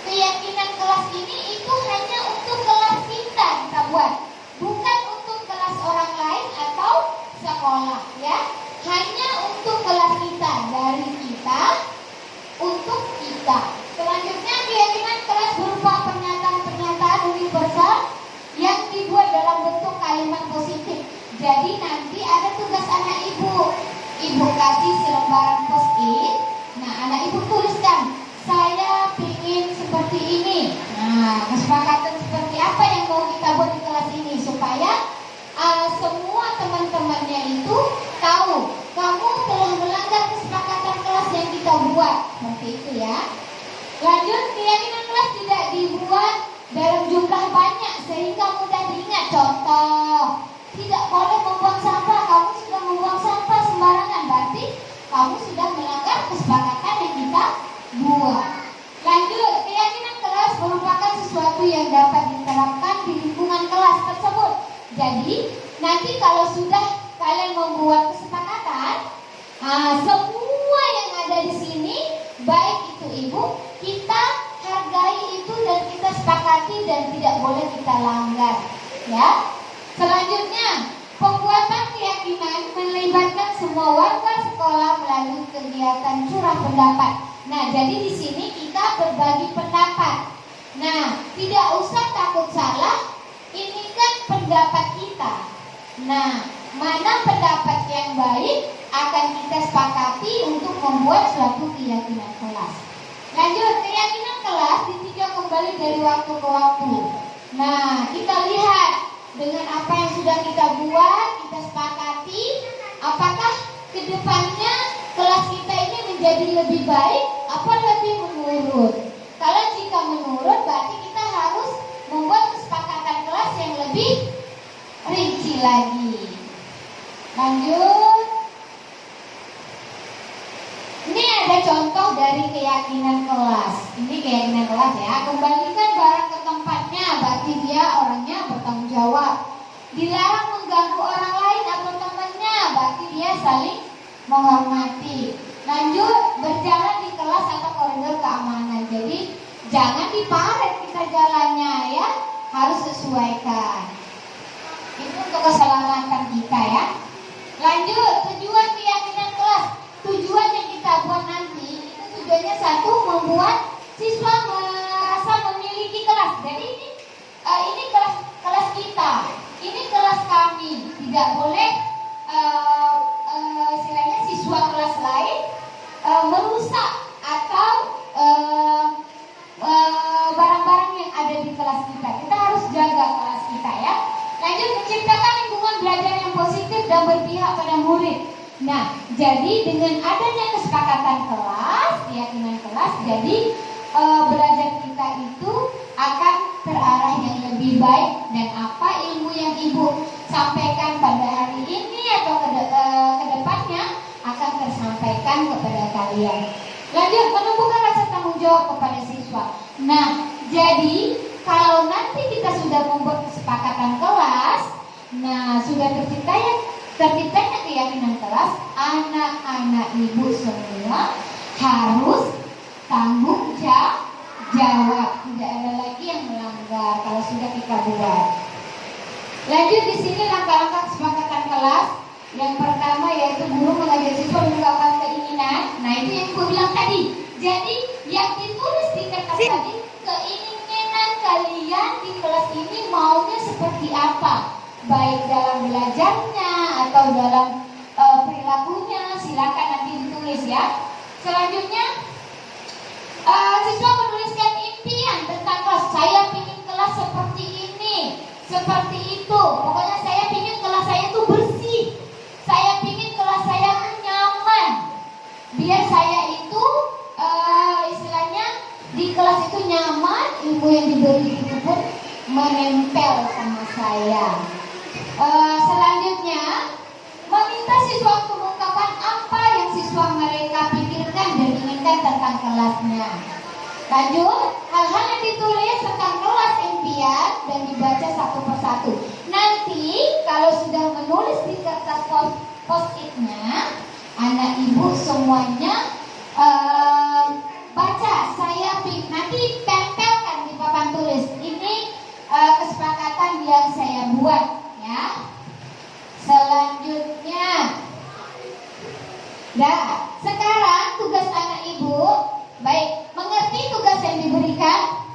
keyakinan kelas ini itu hanya untuk kelas kita buat, bukan untuk kelas orang lain atau sekolah, ya. Hanya untuk kelas kita, dari kita untuk kita. Selanjutnya, keyakinan kelas berupa pernyataan-pernyataan universal yang dibuat dalam bentuk kalimat positif. Jadi nanti ada tugas anak ibu. Ibu kasih selembaran post-it. Nah, anak ibu tuliskan, saya ingin seperti ini. Nah, kesepakatan seperti apa yang mau kita buat di kelas ini supaya semua teman-temannya itu tahu kamu telah melanggar kesepakatan kelas yang kita buat. Seperti itu ya. Lanjut, keyakinan kelas tidak dibuat dalam jumlah banyak sehingga mudah diingat. Contoh, tidak boleh membuang sampah. Kamu sudah membuang sampah sembarangan, berarti kamu sudah melanggar kesepakatan yang kita buat. Lanjut, keyakinan kelas merupakan sesuatu yang dapat diterapkan di lingkungan kelas tersebut. Jadi, nanti kalau sudah kalian membuat kesepakatan, semua yang ada di sini, baik itu ibu, kita hargai itu dan kita sepakati dan tidak boleh kita langgar, ya. Selanjutnya, pembuatan keyakinan melibatkan semua warga sekolah melalui kegiatan curah pendapat. Nah, jadi di sini kita berbagi pendapat. Nah, tidak usah takut salah. Ini kan pendapat kita. Nah, mana pendapat yang baik akan kita sepakati untuk membuat suatu keyakinan kelas. Lanjut, keyakinan kelas ditinjau kembali dari waktu ke waktu. Nah, kita lihat dengan apa yang sudah kita buat, kita sepakati, apakah kedepannya kelas kita ini menjadi lebih baik, apa lebih menurun. Kalau jika menurun, berarti kita harus membuat kesepakatan kelas yang lebih rinci lagi. Lanjut. Ini ada contoh dari keyakinan kelas. Ini keyakinan kelas ya. Kembalikan barang ke tempatnya, berarti dia orangnya bertanggung jawab. Dilarang mengganggu orang lain atau temannya, berarti dia saling menghormati. Lanjut, berjalan di kelas atau koridor keamanan. Jadi jangan diparet kita jalannya ya, harus sesuaikan. Itu untuk keselamatan kita ya. Lanjut, tujuan keyakinan kelas. Tujuan yang kita buat nanti itu tujuannya satu, membuat siswa merasa memiliki kelas. Jadi ini kelas kita, ini kelas kami. Tidak boleh istilahnya siswa kelas lain merusak atau barang-barang yang ada di kelas kita. Kita harus jaga kelas kita ya. Lanjut, menciptakan lingkungan belajar yang positif dan berpihak pada murid. Nah, jadi dengan adanya kesepakatan kelas, keyakinan kelas, jadi belajar kita itu akan terarah yang lebih baik. Dan apa ilmu yang ibu sampaikan pada hari ini atau ke depannya akan tersampaikan kepada kalian. Lanjut, menumbuhkan rasa tanggung jawab kepada siswa. Nah, jadi kalau nanti kita sudah membuat kesepakatan kelas, nah sudah terciptanya keyakinan kelas, anak-anak ibu semua harus tanggung jawab. Tidak ada lagi yang melanggar kalau sudah kita buat. Lanjut, di sini langkah-langkah kesepakatan kelas. Yang pertama yaitu guru mengajak siswa mengungkapkan keinginan. Nah, itu yang ibu bilang tadi. Jadi yang ditulis di kertas tadi, keinginan kalian di kelas ini maunya seperti apa, baik dalam belajarnya atau dalam perilakunya, silakan nanti ditulis ya. Selanjutnya siswa menuliskan impian tentang kelas. Saya ingin kelas seperti ini, seperti itu. Pokoknya saya ingin kelas saya itu bersih. Saya ingin kelas saya itu nyaman. Biar saya itu istilahnya di kelas itu nyaman, ilmu yang diberi itu pun menempel sama saya. Selanjutnya, meminta siswa untuk mengungkapkan apa yang siswa mereka pikirkan dan inginkan tentang kelasnya. Lanjut, hal-hal yang ditulis tentang kelas impian dan dibaca satu persatu. Nanti kalau tulis di kertas post-it-nya, anak ibu semuanya baca. Saya nanti tempelkan di papan tulis. Ini kesepakatan yang saya buat ya. Selanjutnya, sekarang tugas anak ibu, baik, mengerti tugas yang diberikan?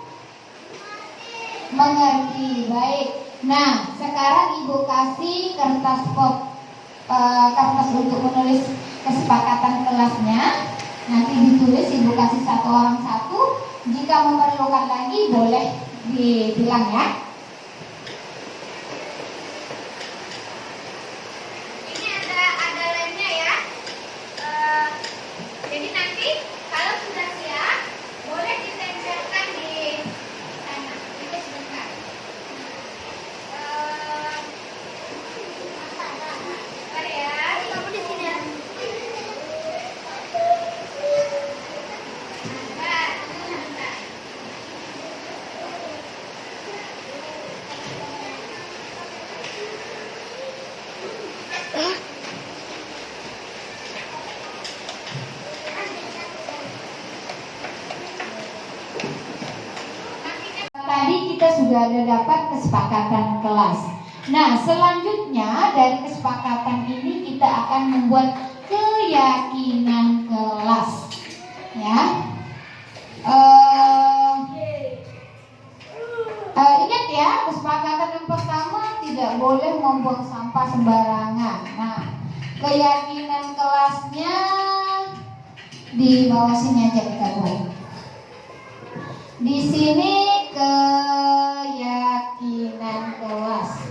Mengerti, baik. Nah, sekarang ibu kasih kertas untuk menulis kesepakatan kelasnya. Nanti ditulis, ibu kasih satu orang satu. Jika memerlukan lagi boleh dibilang ya. Ini ada lemnya ya. Jadi nanti kalau sudah siap boleh ditempelkan di sana. Itu sebentar. Bentar ya. Kamu di sini ya. Tadi kita sudah ada dapat kesepakatan kelas. Nah, selanjutnya dari kesepakatan ini kita akan membuat keyakinan kelas. Ya. Ingat ya, kesepakatan yang pertama tidak boleh membuang sampah sembarangan. Nah, keyakinan kelasnya di bawah sini aja kita buat. Di sini keyakinan kelas.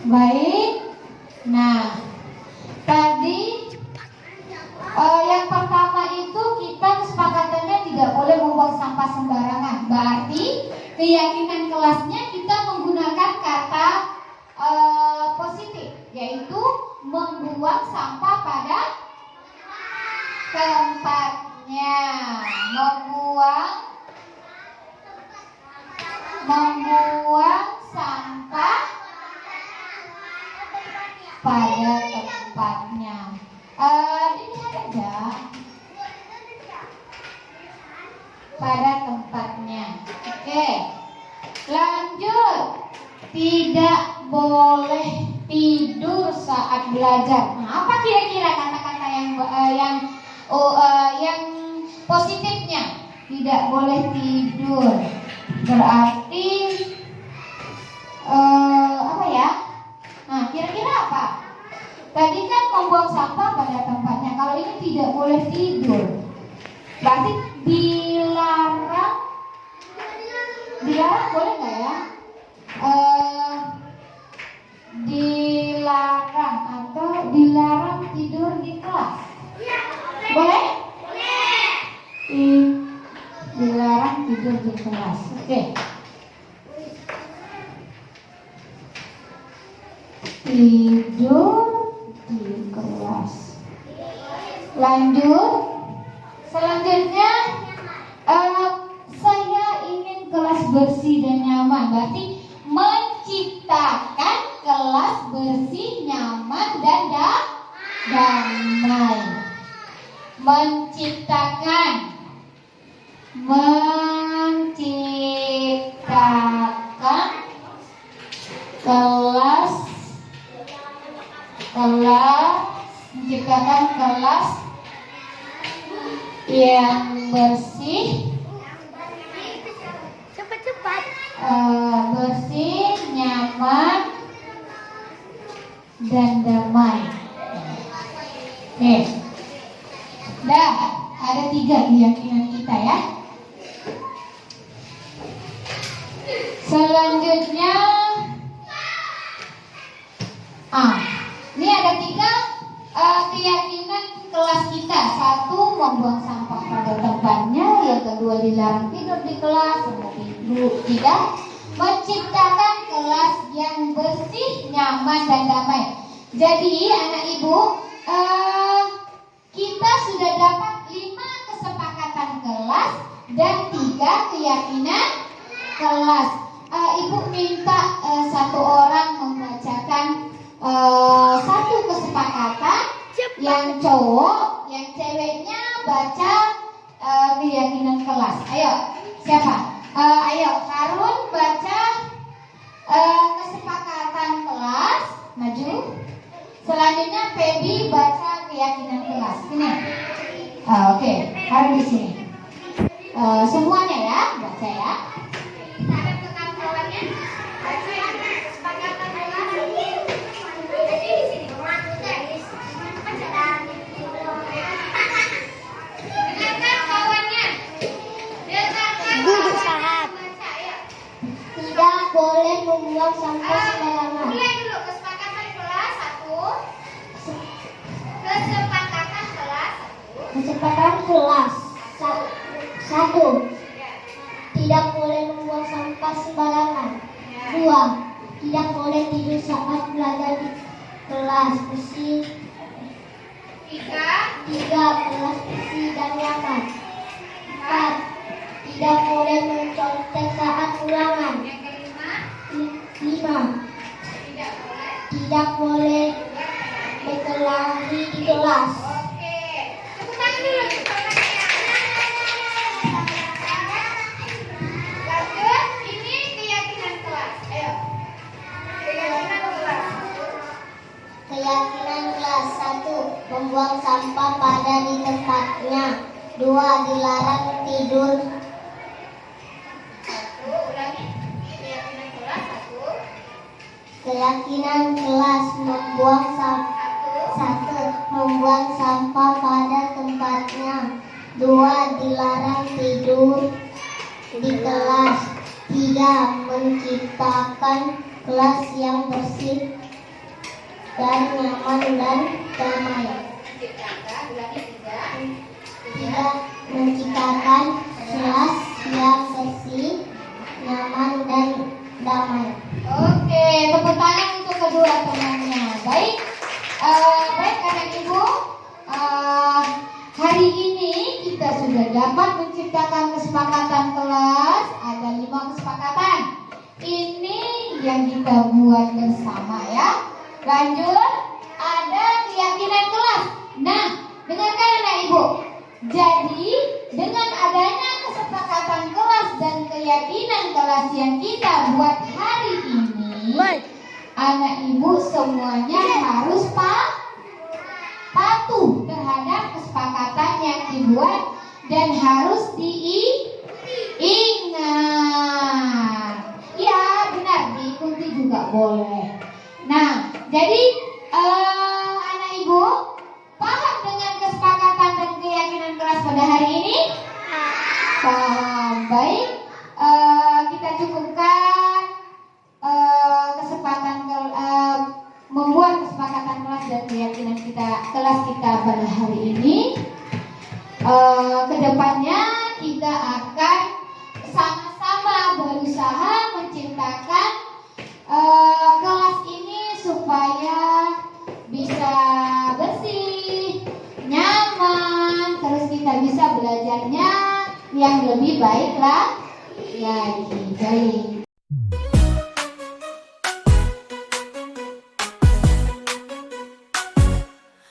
Baik. Nah, tadi yang pertama itu kita kesepakatannya tidak boleh membuang sampah sembarangan. Berarti keyakinan kelasnya kita menggunakan kata positif, yaitu membuang sampah pada tempatnya. Membuang sampah pada tempatnya. Dilihat aja pada tempatnya. Oke, lanjut. Tidak boleh tidur saat belajar. Nah, apa kira-kira kata-kata yang positifnya? Tidak boleh tidur. Berarti apa ya? Nah, kira-kira apa? Tadi kan membuang sampah pada tempatnya. Kalau ini tidak boleh tidur, berarti dilarang. Dilarang boleh nggak ya? Dilarang atau dilarang tidur di kelas? Boleh? Dilarang tidur di kelas. Oke. Tidur di kelas. Lanjut. Selanjutnya saya ingin kelas bersih dan nyaman. Berarti menciptakan kelas bersih, nyaman dan damai. Menciptakan kelas yang bersih, bersih, nyaman dan damai. Nih, ada 3 keyakinan kita ya. Selanjutnya, ini ada 3 keyakinan kelas kita. 1, membuang sampah pada tempatnya. Yang kedua, dilarang tidur di kelas. Yang ketiga, menciptakan kelas yang bersih, nyaman dan damai. Jadi anak ibu, kita sudah dapat 5 kesepakatan kelas dan 3 keyakinan kelas. Ibu minta satu orang membacakan satu kesepakatan, yang cowok, yang ceweknya baca keyakinan kelas. Ayo, siapa? Ayo, Harun baca kesepakatan kelas, maju. Selanjutnya Feby baca keyakinan kelas. Sini. Oke, Harun di sini. Semuanya ya, baca ya. Tidak boleh membuang sampah sembarangan. Mulai dulu kesepakatan kelas 1. Kesepakatan kelas 1. Kesepakatan kelas 1. Tidak boleh membuang sampah sembarangan. 2. Tidak boleh tidur saat belajar di kelas bersih. 3. Kelas bersih dan nyaman. 4. Tidak boleh mencontek saat ulangan. 5. Tidak boleh berkelahi di kelas. Oke, tepuk tangan dulu. Lanjut, ini keyakinan kelas. Ayo. Keyakinan kelas. Keyakinan kelas 1. Membuang sampah pada di tempatnya. 2. Dilarang tidur. Ulangi. Keyakinan kelas 1. Keyakinan kelas membuang sampah pada tempatnya. 2. Dilarang tidur di kelas. 3. Menciptakan kelas yang bersih dan nyaman dan damai. Tidak menciptakan kelas yang bersih, nyaman dan damai. Oke, tepuk tangan untuk kedua temannya. Baik, baik anak ibu. Hari ini kita sudah dapat menciptakan kesepakatan kelas. Ada 5 kesepakatan. Ini yang kita buat bersama ya. Lanjut, ada keyakinan kelas. Nah, dengarkan anak ibu. Jadi, dengan adanya kesepakatan kelas dan keyakinan kelas yang kita buat hari ini, anak ibu semuanya harus patuh terhadap kesepakatan yang dibuat dan harus diingat. Ya, benar, diikuti juga boleh. Nah, jadi anak ibu paham dengan kesepakatan dan keyakinan kelas pada hari ini? Paham. Baik, kita cukupkan membuat kesepakatan kelas dan keyakinan kelas kita pada hari ini. Kedepannya kita akan sama-sama berusaha menciptakan kelas ini supaya bisa bersih, nyaman, terus kita bisa belajarnya yang lebih baik lagi. Baik.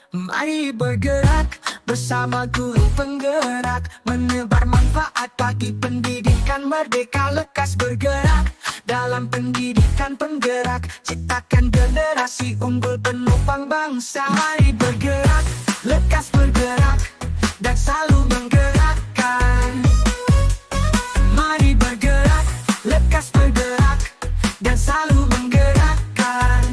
Mari bergerak bersama guru penggerak, menebar manfaat bagi pendidikan merdeka. Lekas bergerak dalam pendidikan penggerak, ciptakan generasi unggul penopang bangsa. Mari bergerak, lekas bergerak, dan selalu menggerakkan. Mari bergerak, lekas bergerak, dan selalu menggerakkan.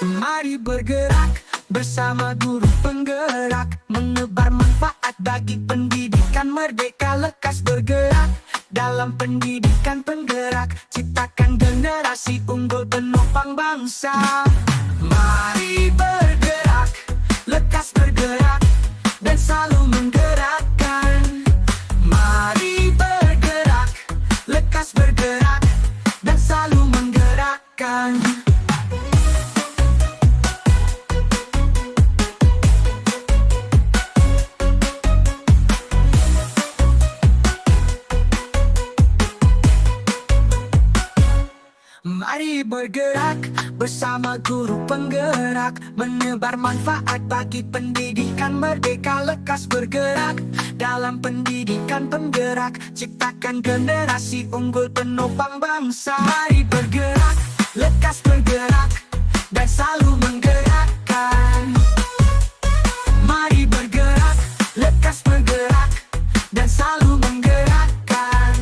Mari bergerak bersama guru penggerak, menebar manfaat bagi pendidikan merdeka. Lekas bergerak dalam pendidikan penggerak, ciptakan generasi unggul penopang bangsa. Mari bergerak, lekas bergerak, dan selalu menggerakkan. Mari bergerak, lekas bergerak, dan selalu menggerakkan. Mari bergerak bersama guru penggerak, menebar manfaat bagi pendidikan merdeka. Lekas bergerak dalam pendidikan penggerak, ciptakan generasi unggul penopang bangsa. Mari bergerak, lekas bergerak, dan selalu menggerakkan. Mari bergerak, lekas bergerak, dan selalu menggerakkan.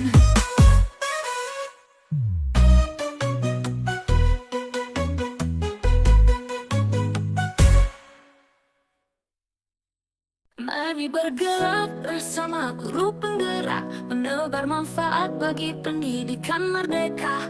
Mari bergerak bersama guru penggerak, menebar manfaat bagi pendidikan merdeka.